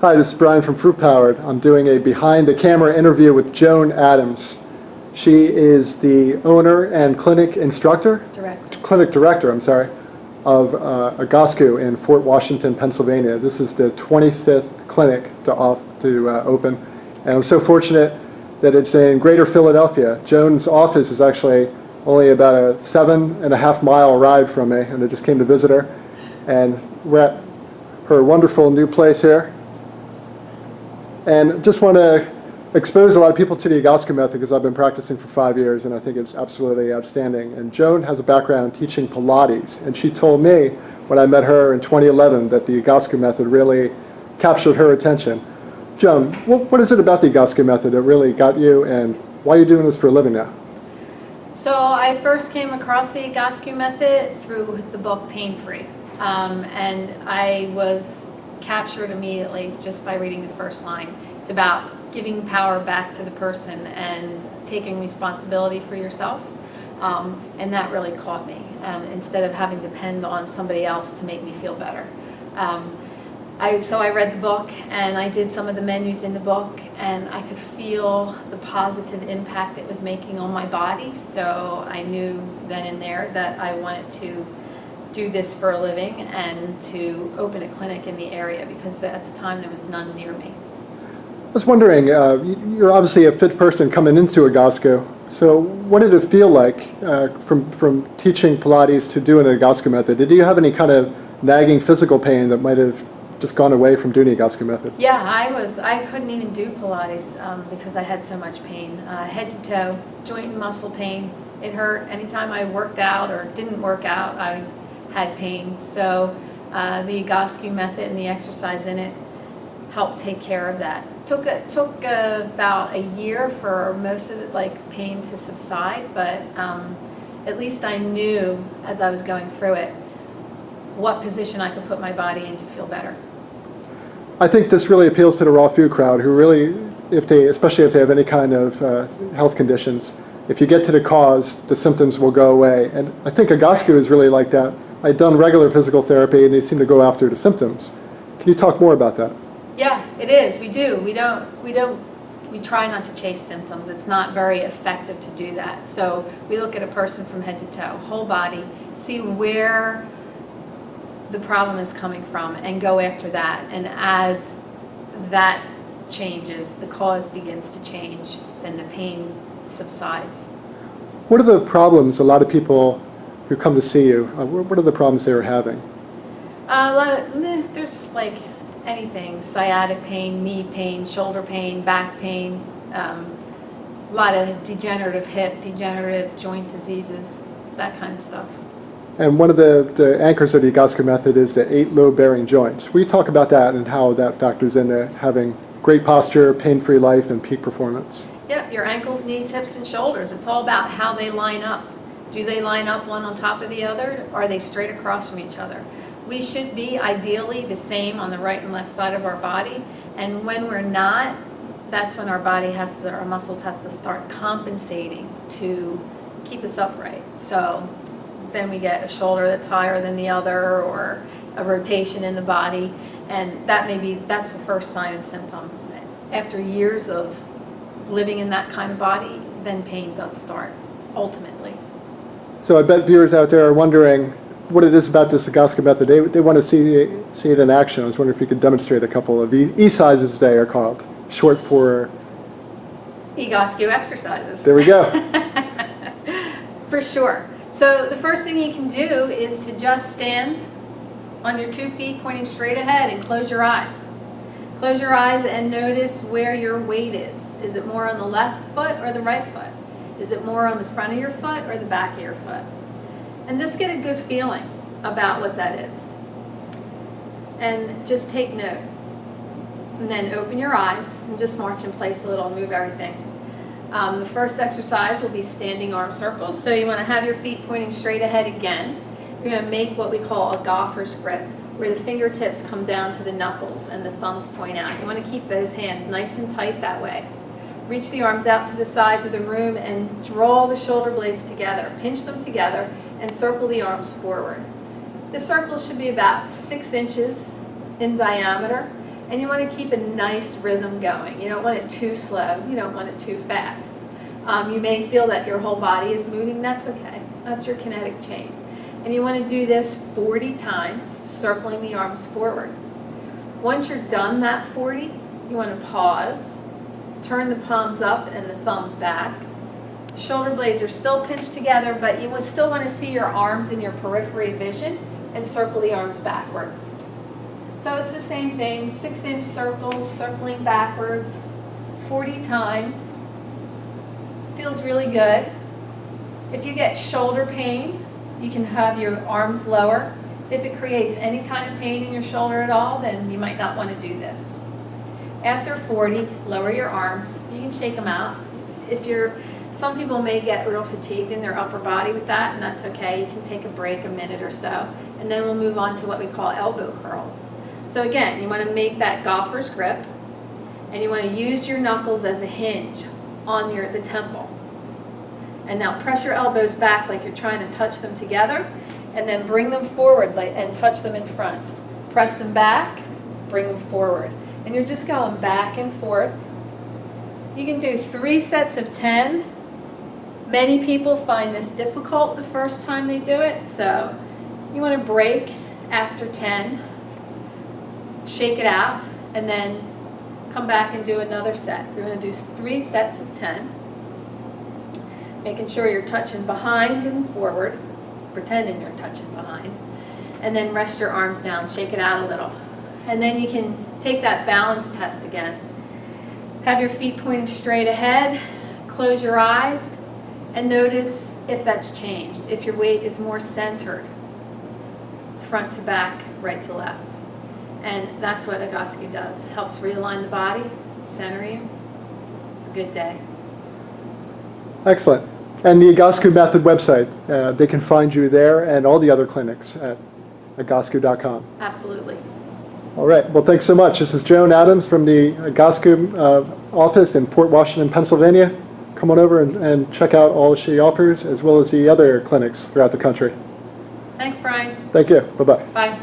Hi, this is Brian from Fruit Powered. I'm doing a behind-the-camera interview with Joan Adams. She is the owner and clinic director, of Egoscue in Fort Washington, Pennsylvania. This is the 25th clinic to open, and I'm so fortunate that it's in Greater Philadelphia. Joan's office is actually only about a 7.5-mile ride from me, and I just came to visit her. And we're at her wonderful new place here. And just want to expose a lot of people to the Egoscue method because I've been practicing for 5 years and I think it's absolutely outstanding. And Joan has a background teaching Pilates, and she told me when I met her in 2011 that the Egoscue method really captured her attention. Joan, what is it about the Egoscue method that really got you, and why are you doing this for a living now? So I first came across the Egoscue method through the book Pain Free, and I was captured immediately just by reading the first line. It's about giving power back to the person and taking responsibility for yourself, and that really caught me, instead of having to depend on somebody else to make me feel better. So I read the book and I did some of the menus in the book, and I could feel the positive impact it was making on my body, so I knew then and there that I wanted to do this for a living and to open a clinic in the area, because at the time there was none near me. I was wondering, you're obviously a fit person coming into Egoscue, so what did it feel like from teaching Pilates to doing the Egoscue method? Did you have any kind of nagging physical pain that might have just gone away from doing the Egoscue method? Yeah, I couldn't even do Pilates because I had so much pain, head to toe, joint and muscle pain. It hurt anytime I worked out or didn't work out. I had pain, so the Egoscue method and the exercise in it helped take care of that. Took about a year for most of the pain to subside, but at least I knew as I was going through it what position I could put my body in to feel better. I think this really appeals to the raw food crowd, who really, especially if they have any kind of health conditions, if you get to the cause, the symptoms will go away. And I think Egoscue is really like that. I've done regular physical therapy and they seem to go after the symptoms. Can you talk more about that? Yeah, it is. We do. We try not to chase symptoms. It's not very effective to do that. So we look at a person from head to toe, whole body, see where the problem is coming from and go after that. And as that changes, the cause begins to change, then the pain subsides. What are the problems a lot of people who come to see you, what are the problems they are having? There's anything, sciatic pain, knee pain, shoulder pain, back pain, a lot of degenerative hip, degenerative joint diseases, that kind of stuff. And one of the anchors of the Egoscue method is the 8 load-bearing joints. We talk about that and how that factors into having great posture, pain-free life, and peak performance. Yep, your ankles, knees, hips, and shoulders. It's all about how they line up. Do they line up one on top of the other, or are they straight across from each other? We should be ideally the same on the right and left side of our body, and when we're not, that's when our muscles has to start compensating to keep us upright. So then we get a shoulder that's higher than the other, or a rotation in the body, and that's the first sign and symptom. After years of living in that kind of body, then pain does start, ultimately. So I bet viewers out there are wondering what it is about this Egoscue method. They want to see it in action. I was wondering if you could demonstrate a couple of E-sizes they are called, short for Egoscue exercises. There we go. For sure. So the first thing you can do is to just stand on your 2 feet pointing straight ahead and close your eyes. Close your eyes and notice where your weight is. Is it more on the left foot or the right foot? Is it more on the front of your foot or the back of your foot? And just get a good feeling about what that is. And just take note. And then open your eyes and just march in place a little, move everything. The first exercise will be standing arm circles. So you want to have your feet pointing straight ahead again. You're going to make what we call a golfer's grip, where the fingertips come down to the knuckles and the thumbs point out. You want to keep those hands nice and tight that way. Reach the arms out to the sides of the room and draw the shoulder blades together. Pinch them together and circle the arms forward. The circle should be about 6 inches in diameter, And you want to keep a nice rhythm going. You don't want it too slow. You don't want it too fast. You may feel that your whole body is moving. That's okay. That's your kinetic chain. And you want to do this 40 times, circling the arms forward. Once you're done that 40, you want to pause, turn the palms up and the thumbs back. Shoulder blades are still pinched together, but you would still want to see your arms in your periphery vision and circle the arms backwards. So it's the same thing, 6-inch circles, circling backwards, 40 times. Feels really good. If you get shoulder pain, you can have your arms lower. If it creates any kind of pain in your shoulder at all, then you might not want to do this. After 40, lower your arms. You can shake them out. Some people may get real fatigued in their upper body with that, and that's okay. You can take a break, a minute or so, and then we'll move on to what we call elbow curls. So again, you want to make that golfer's grip, and you want to use your knuckles as a hinge on the temple. And now press your elbows back like you're trying to touch them together, and then bring them forward and touch them in front. Press them back, bring them forward. And you're just going back and forth. You can do 3 sets of 10. Many people find this difficult the first time they do it, so you want to break after 10, shake it out, and then come back and do another set. You're going to do 3 sets of 10, making sure you're touching behind and forward, pretending you're touching behind, and then rest your arms down, shake it out a little. And then you can take that balance test again. Have your feet pointing straight ahead, close your eyes, and notice if that's changed, if your weight is more centered, front to back, right to left. And that's what Egoscue does. Helps realign the body, center you. It's a good day. Excellent. And the Egoscue Method website, they can find you there and all the other clinics at egoscue.com. Absolutely. All right. Well, thanks so much. This is Joan Adams from the Egoscue office in Fort Washington, Pennsylvania. Come on over and check out all she offers, as well as the other clinics throughout the country. Thanks, Brian. Thank you. Bye-bye. Bye.